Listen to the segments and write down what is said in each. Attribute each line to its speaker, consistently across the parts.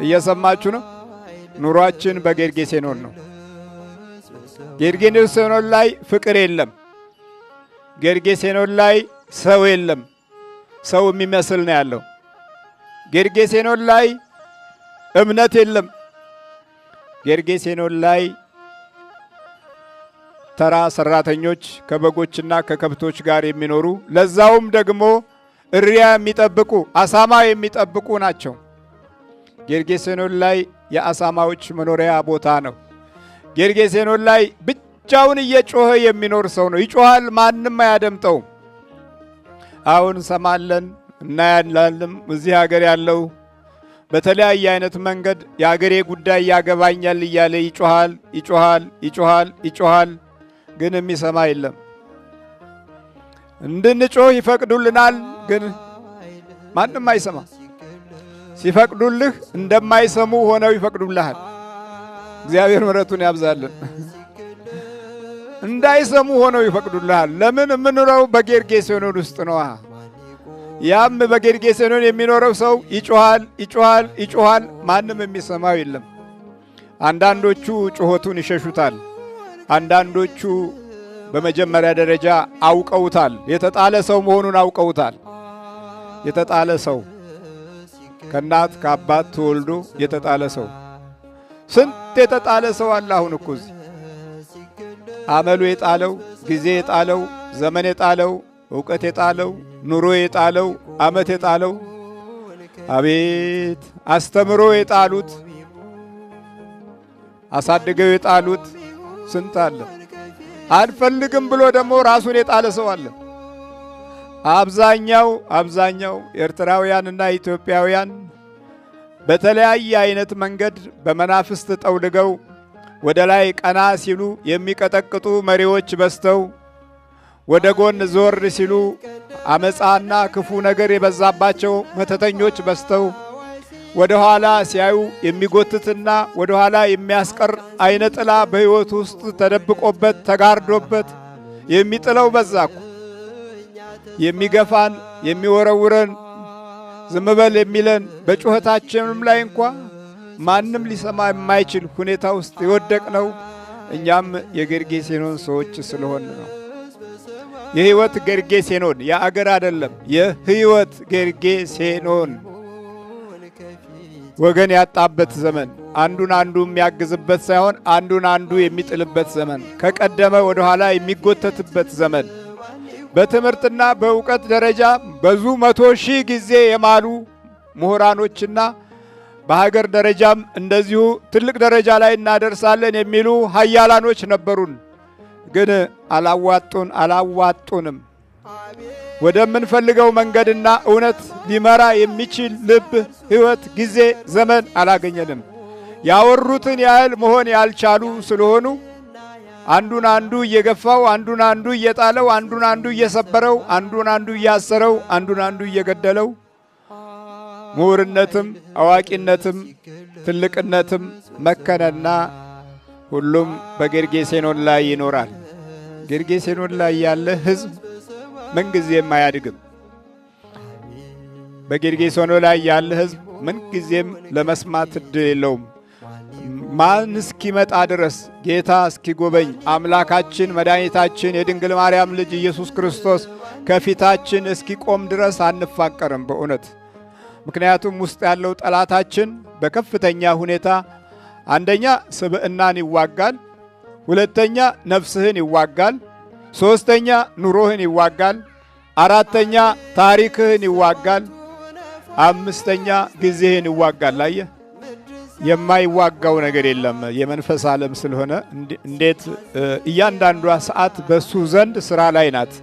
Speaker 1: እየሰማችሁ ነው? ኑሯችን በጌርጌሴኖን ነው። ጌርጌሴኖን ላይ ፍቅር የለም። ጌርጌሴኖን ላይ ሰው የለም። ሰው የሚመስል ነው ያለው። ጌርጌሴኖን ላይ እምነት የለም። ጌርጌሴኖን ላይ ተራ ሰራተኞች ከበጎችና ከከብቶች ጋር የሚኖሩ ለዛውም ደግሞ እሪያ የሚጠብቁ አሳማ የሚጠብቁ ናቸው። ጌርጌሴኖን ላይ የአሳማዎች መኖሪያ ቦታ ነው። ጌርጌሴኖን ላይ ብቻውን እየጮኸ የሚኖር ሰው ነው። ይጮሃል፣ ማንም አያደምጠውም። አሁን ሰማለን እናያለን። እዚህ ሀገር ያለው በተለያየ አይነት መንገድ የሀገሬ ጉዳይ ያገባኛል እያለ ይጮሃል ይጮሃል ይጮሃል ይጮሃል፣ ግን የሚሰማ የለም። እንድንጮህ ይፈቅዱልናል፣ ግን ማንም አይሰማ። ሲፈቅዱልህ እንደማይሰሙ ሆነው ይፈቅዱልሃል። እግዚአብሔር ምሕረቱን ያብዛልን። እንዳይሰሙ ሆነው ይፈቅዱልሃል። ለምን? የምንኖረው በጌርጌሴኖን ውስጥ ነው። ያም በጌርጌሴኖን የሚኖረው ሰው ይጮሃል ይጮሃል ይጮሃል፣ ማንም የሚሰማው የለም። አንዳንዶቹ ጩኸቱን ይሸሹታል። አንዳንዶቹ በመጀመሪያ ደረጃ አውቀውታል። የተጣለ ሰው መሆኑን አውቀውታል። የተጣለ ሰው ከእናት ከአባት ተወልዶ የተጣለ ሰው፣ ስንት የተጣለ ሰው አለ። አሁን እኮ እዚህ አመሉ የጣለው፣ ጊዜ የጣለው፣ ዘመን የጣለው፣ ዕውቀት የጣለው፣ ኑሮ የጣለው፣ አመት የጣለው፣ አቤት አስተምሮ የጣሉት፣ አሳድገው የጣሉት ስንት አለ። አልፈልግም ብሎ ደግሞ ራሱን የጣለ ሰው አለ። አብዛኛው ኤርትራውያንና ኢትዮጵያውያን በተለያየ አይነት መንገድ በመናፍስት ጠውልገው ወደ ላይ ቀና ሲሉ የሚቀጠቅጡ መሪዎች በዝተው፣ ወደ ጎን ዞር ሲሉ አመፃና ክፉ ነገር የበዛባቸው መተተኞች በዝተው፣ ወደ ኋላ ሲያዩ የሚጎትትና ወደ ኋላ የሚያስቀር አይነ ጥላ በሕይወት ውስጥ ተደብቆበት ተጋርዶበት የሚጥለው በዛኩ። የሚገፋን የሚወረውረን ዝም በል የሚለን በጩኸታችንም ላይ እንኳ ማንም ሊሰማ የማይችል ሁኔታ ውስጥ የወደቅነው እኛም የጌርጌሴኖን ሰዎች ስለሆን ነው። የሕይወት ጌርጌሴኖን የአገር አይደለም፣ የሕይወት ጌርጌሴኖን ወገን ያጣበት ዘመን፣ አንዱን አንዱ የሚያግዝበት ሳይሆን አንዱን አንዱ የሚጥልበት ዘመን፣ ከቀደመ ወደ ኋላ የሚጎተትበት ዘመን፣ በትምህርትና በእውቀት ደረጃ ብዙ 100,000 ጊዜ የማሉ ምሁራኖችና በሀገር ደረጃም እንደዚሁ ትልቅ ደረጃ ላይ እናደርሳለን የሚሉ ሀያላኖች ነበሩን። ግን አላዋጡንም። ወደምንፈልገው መንገድና እውነት ሊመራ የሚችል ልብ፣ ሕይወት፣ ጊዜ፣ ዘመን አላገኘንም። ያወሩትን ያህል መሆን ያልቻሉ ስለሆኑ አንዱን አንዱ እየገፋው፣ አንዱን አንዱ እየጣለው፣ አንዱን አንዱ እየሰበረው፣ አንዱን አንዱ እያሰረው፣ አንዱን አንዱ እየገደለው ምሁርነትም አዋቂነትም ትልቅነትም መከነና ሁሉም በጌርጌሴኖን ላይ ይኖራል። ጌርጌሴኖን ላይ ያለ ሕዝብ ምንጊዜም አያድግም። በጌርጌሴኖን ላይ ያለ ሕዝብ ምንጊዜም ለመስማት እድል የለውም። ማን እስኪመጣ ድረስ ጌታ እስኪጎበኝ አምላካችን መድኃኒታችን የድንግል ማርያም ልጅ ኢየሱስ ክርስቶስ ከፊታችን እስኪቆም ድረስ አንፋቀርም በእውነት። ምክንያቱም ውስጥ ያለው ጠላታችን በከፍተኛ ሁኔታ አንደኛ ስብዕናን ይዋጋል፣ ሁለተኛ ነፍስህን ይዋጋል፣ ሶስተኛ ኑሮህን ይዋጋል፣ አራተኛ ታሪክህን ይዋጋል፣ አምስተኛ ጊዜህን ይዋጋል። አየህ፣ የማይዋጋው ነገር የለም። የመንፈስ ዓለም ስለሆነ እንዴት እያንዳንዷ ሰዓት በሱ ዘንድ ስራ ላይ ናት።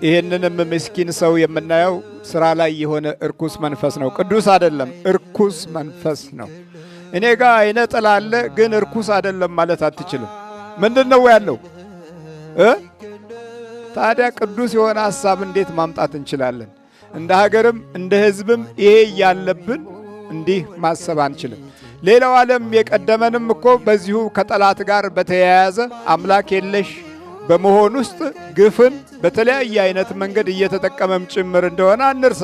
Speaker 1: ይህንንም ምስኪን ሰው የምናየው ስራ ላይ የሆነ እርኩስ መንፈስ ነው። ቅዱስ አይደለም፣ እርኩስ መንፈስ ነው። እኔ ጋር አይነ ጥላ አለ፣ ግን እርኩስ አይደለም ማለት አትችልም። ምንድነው ያለው? ታዲያ ቅዱስ የሆነ ሐሳብ እንዴት ማምጣት እንችላለን? እንደ ሀገርም እንደ ሕዝብም ይሄ ያለብን እንዲህ ማሰብ አንችልም። ሌላው ዓለም የቀደመንም እኮ በዚሁ ከጠላት ጋር በተያያዘ አምላክ የለሽ በመሆን ውስጥ ግፍን በተለያየ አይነት መንገድ እየተጠቀመም ጭምር እንደሆነ አንርሳ።